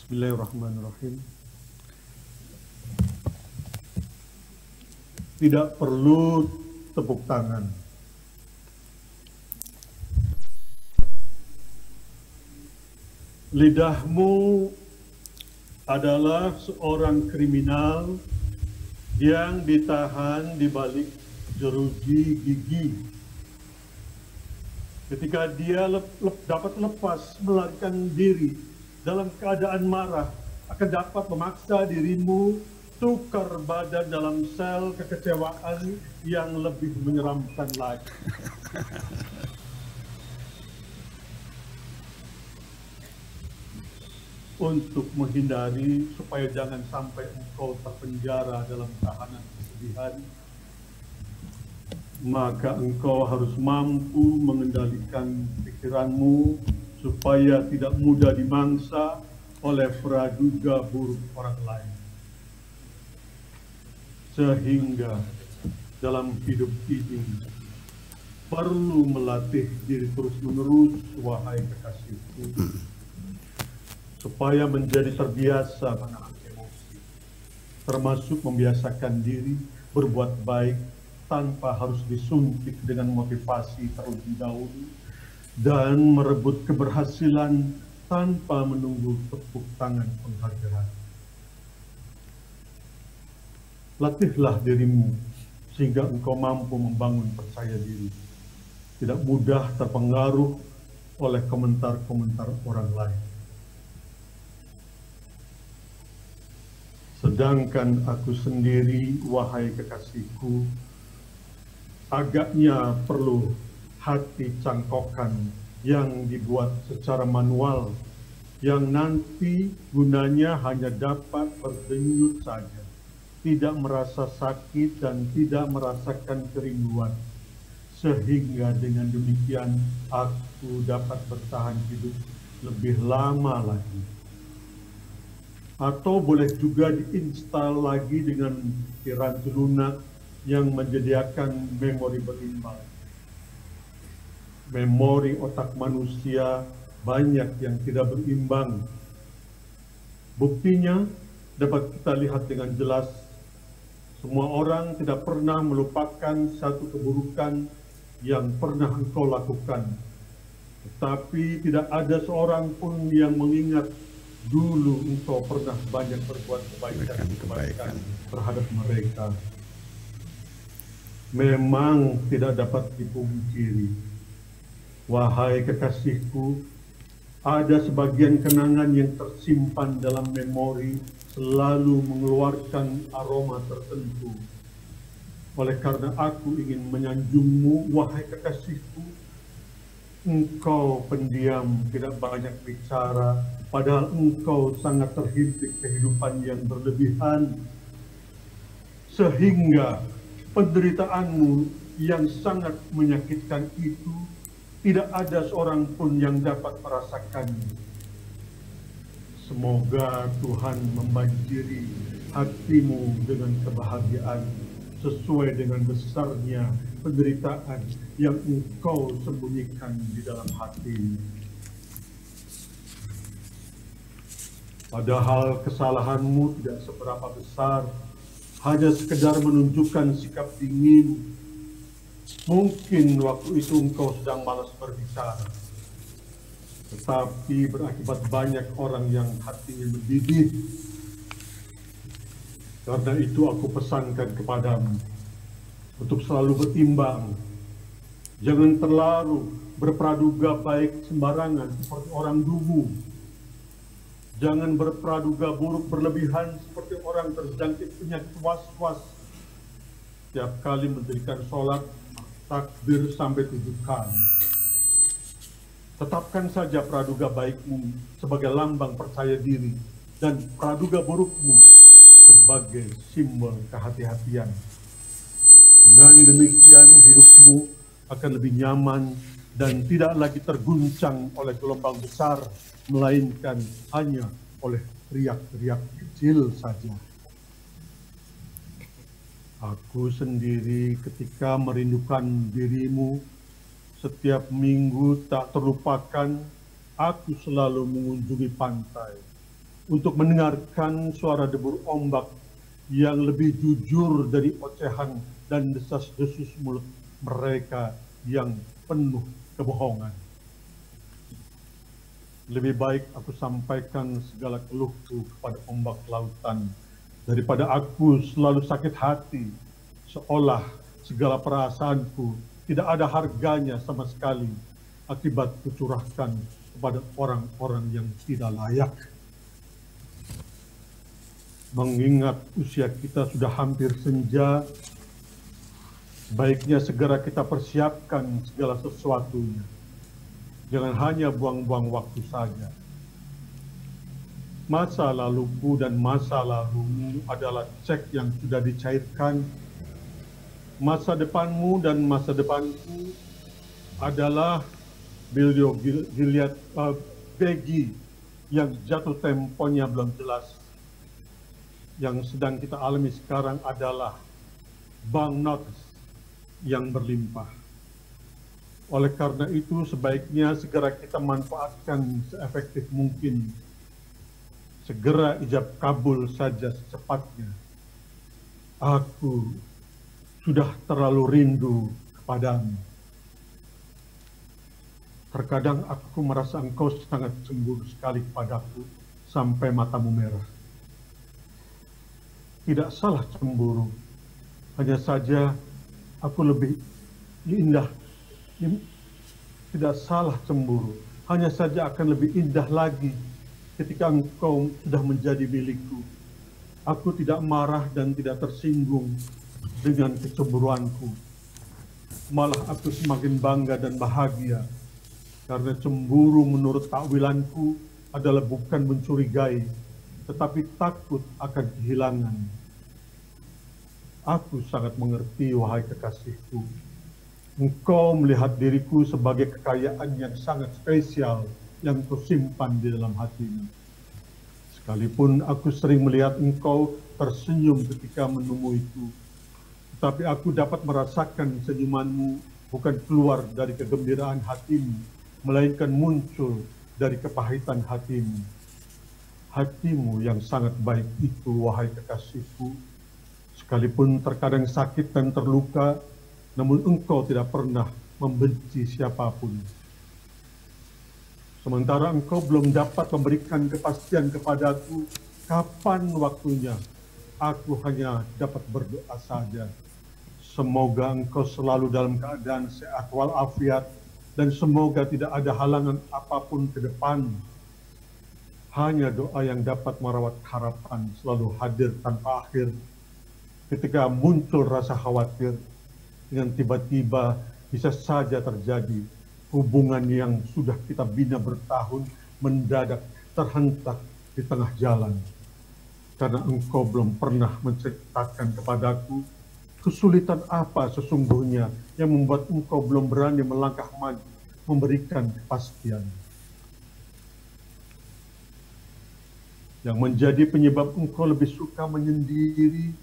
Bismillahirrahmanirrahim. Tidak perlu tepuk tangan. Lidahmu adalah seorang kriminal yang ditahan di balik jeruji gigi. Ketika dia dapat lepas melarikan diri dalam keadaan marah, akan dapat memaksa dirimu tukar badan dalam sel kekecewaan yang lebih menyeramkan lagi. Untuk menghindari supaya jangan sampai engkau terpenjara dalam tahanan kesedihan, maka engkau harus mampu mengendalikan pikiranmu supaya tidak mudah dimangsa oleh praduga buruk orang lain. Sehingga dalam hidup ini perlu melatih diri terus-menerus, wahai kekasihku, supaya menjadi terbiasa menahan emosi, termasuk membiasakan diri berbuat baik tanpa harus disuntik dengan motivasi terlebih dahulu, dan merebut keberhasilan tanpa menunggu tepuk tangan penghargaan. Latihlah dirimu sehingga engkau mampu membangun percaya diri, tidak mudah terpengaruh oleh komentar-komentar orang lain. Sedangkan aku sendiri, wahai kekasihku, agaknya perlu hati cangkokan yang dibuat secara manual, yang nanti gunanya hanya dapat berdenyut saja, tidak merasa sakit dan tidak merasakan kerinduan, sehingga dengan demikian aku dapat bertahan hidup lebih lama lagi. Atau boleh juga diinstal lagi dengan piranti lunak yang menyediakan memori berimbang. Memori otak manusia banyak yang tidak berimbang. Buktinya dapat kita lihat dengan jelas. Semua orang tidak pernah melupakan satu keburukan yang pernah engkau lakukan. Tetapi tidak ada seorang pun yang mengingat dulu engkau pernah banyak berbuat kebaikan terhadap mereka. Memang tidak dapat dipungkiri, wahai kekasihku, ada sebagian kenangan yang tersimpan dalam memori selalu mengeluarkan aroma tertentu. Oleh karena aku ingin menyanjungmu, wahai kekasihku, engkau pendiam, tidak banyak bicara, padahal engkau sangat terhimpit kehidupan yang berlebihan, sehingga penderitaanmu yang sangat menyakitkan itu tidak ada seorang pun yang dapat merasakannya. Semoga Tuhan membanjiri hatimu dengan kebahagiaan sesuai dengan besarnya penderitaan yang engkau sembunyikan di dalam hatimu. Padahal kesalahanmu tidak seberapa besar, hanya sekedar menunjukkan sikap dingin. Mungkin waktu itu engkau sedang malas berbicara, tetapi berakibat banyak orang yang hatinya mendidih. Karena itu aku pesankan kepadamu untuk selalu berimbang. Jangan terlalu berpraduga baik sembarangan seperti orang dungu. Jangan berpraduga buruk berlebihan seperti orang terjangkit penyakit was-was. Setiap kali mendirikan sholat, takbir sampai 7 kali. Tetapkan saja praduga baikmu sebagai lambang percaya diri dan praduga burukmu sebagai simbol kehati-hatian. Dengan demikian hidupmu akan lebih nyaman dan tidak lagi terguncang oleh gelombang besar, melainkan hanya oleh riak-riak kecil saja. Aku sendiri ketika merindukan dirimu, setiap minggu tak terlupakan, aku selalu mengunjungi pantai. untuk mendengarkan suara debur ombak yang lebih jujur dari ocehan dan desas-desus mulut mereka yang penuh kebohongan. Lebih baik aku sampaikan segala keluhku kepada ombak lautan daripada aku selalu sakit hati, seolah segala perasaanku tidak ada harganya sama sekali akibat kucurahkan kepada orang-orang yang tidak layak. Mengingat usia kita sudah hampir senja, baiknya segera kita persiapkan segala sesuatunya. Jangan hanya buang-buang waktu saja. Masa laluku dan masa lalumu adalah cek yang sudah dicairkan. Masa depanmu dan masa depanku adalah bagi yang jatuh temponya belum jelas. Yang sedang kita alami sekarang adalah banknotes yang berlimpah. Oleh karena itu, sebaiknya segera kita manfaatkan seefektif mungkin. Segera ijab kabul saja secepatnya. Aku sudah terlalu rindu kepadamu. Terkadang aku merasa engkau sangat cemburu sekali kepadaku sampai matamu merah. Tidak salah cemburu, hanya saja aku lebih indah. Tidak salah cemburu, hanya saja akan lebih indah lagi ketika engkau sudah menjadi milikku. Aku tidak marah dan tidak tersinggung dengan kecemburuanku. Malah aku semakin bangga dan bahagia, karena cemburu menurut takwilanku adalah bukan mencurigai, tetapi takut akan kehilangan. Aku sangat mengerti, wahai kekasihku. Engkau melihat diriku sebagai kekayaan yang sangat spesial yang kau simpan di dalam hatimu. Sekalipun aku sering melihat engkau tersenyum ketika menemuiku, tetapi aku dapat merasakan senyumanmu bukan keluar dari kegembiraan hatimu, melainkan muncul dari kepahitan hatimu. Hatimu yang sangat baik itu, wahai kekasihku, sekalipun terkadang sakit dan terluka, namun engkau tidak pernah membenci siapapun. Sementara engkau belum dapat memberikan kepastian kepadaku kapan waktunya, aku hanya dapat berdoa saja. Semoga engkau selalu dalam keadaan sehat walafiat, dan semoga tidak ada halangan apapun ke depan. Hanya doa yang dapat merawat harapan selalu hadir tanpa akhir. Ketika muncul rasa khawatir, dengan tiba-tiba bisa saja terjadi hubungan yang sudah kita bina bertahun mendadak terhentak di tengah jalan. Karena engkau belum pernah menceritakan kepadaku kesulitan apa sesungguhnya yang membuat engkau belum berani melangkah maju memberikan kepastian. Yang menjadi penyebab engkau lebih suka menyendiri,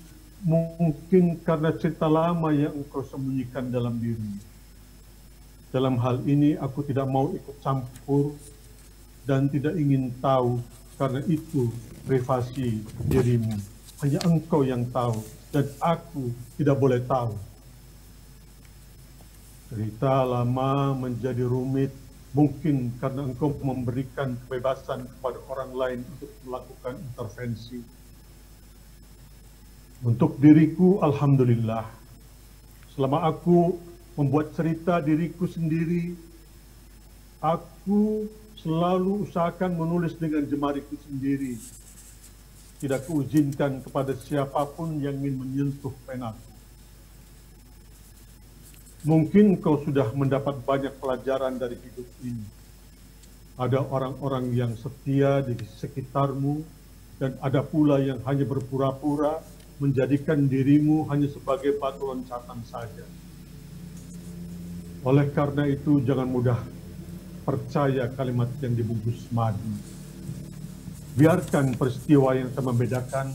mungkin karena cerita lama yang engkau sembunyikan dalam diri. Dalam hal ini aku tidak mau ikut campur dan tidak ingin tahu, karena itu privasi dirimu. Hanya engkau yang tahu dan aku tidak boleh tahu. Cerita lama menjadi rumit mungkin karena engkau memberikan kebebasan kepada orang lain untuk melakukan intervensi. Untuk diriku, alhamdulillah, selama aku membuat cerita diriku sendiri, aku selalu usahakan menulis dengan jemariku sendiri. Tidak kuizinkan kepada siapapun yang ingin menyentuh penaku. Mungkin kau sudah mendapat banyak pelajaran dari hidup ini. Ada orang-orang yang setia di sekitarmu, dan ada pula yang hanya berpura-pura menjadikan dirimu hanya sebagai batu loncatan saja. Oleh karena itu, jangan mudah percaya kalimat yang dibungkus madu. Biarkan peristiwa yang akan membedakan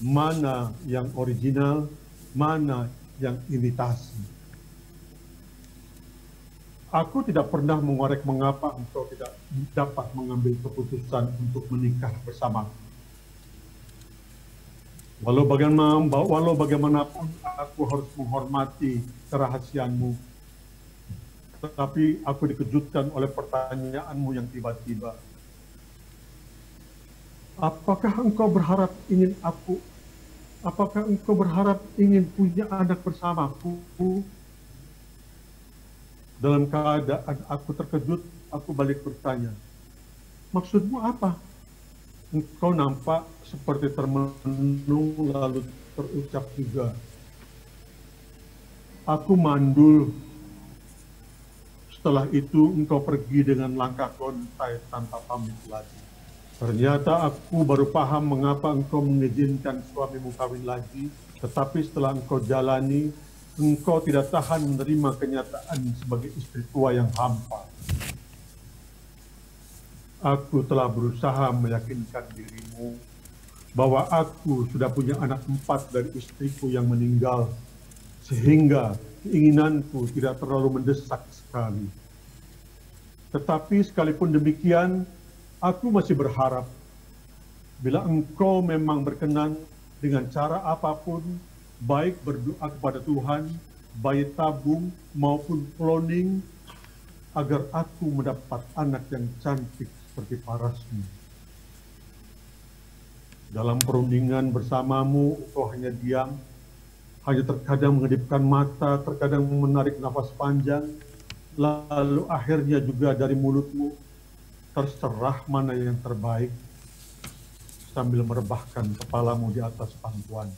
mana yang original, mana yang imitasi. Aku tidak pernah mengorek mengapa engkau tidak dapat mengambil keputusan untuk menikah bersamaku. Walau bagaimanapun aku harus menghormati kerahasiaanmu, tetapi aku dikejutkan oleh pertanyaanmu yang tiba-tiba. Apakah engkau berharap ingin punya anak bersamaku? Dalam keadaan aku terkejut, aku balik bertanya, maksudmu apa? Engkau nampak seperti termenung lalu terucap juga. Aku mandul. Setelah itu engkau pergi dengan langkah gontai tanpa pamit lagi. Ternyata aku baru paham mengapa engkau mengizinkan suamimu kawin lagi, tetapi setelah engkau jalani, engkau tidak tahan menerima kenyataan sebagai istri tua yang hampa. Aku telah berusaha meyakinkan dirimu bahwa aku sudah punya anak 4 dari istriku yang meninggal, sehingga keinginanku tidak terlalu mendesak sekali. Tetapi sekalipun demikian, aku masih berharap bila engkau memang berkenan dengan cara apapun, baik berdoa kepada Tuhan, bayi tabung maupun cloning, agar aku mendapat anak yang cantik seperti parasmu. Dalam perundingan bersamamu, engkau hanya diam, hanya terkadang mengedipkan mata, terkadang menarik nafas panjang, lalu akhirnya juga dari mulutmu, terserah mana yang terbaik, sambil merebahkan kepalamu di atas pangkuan.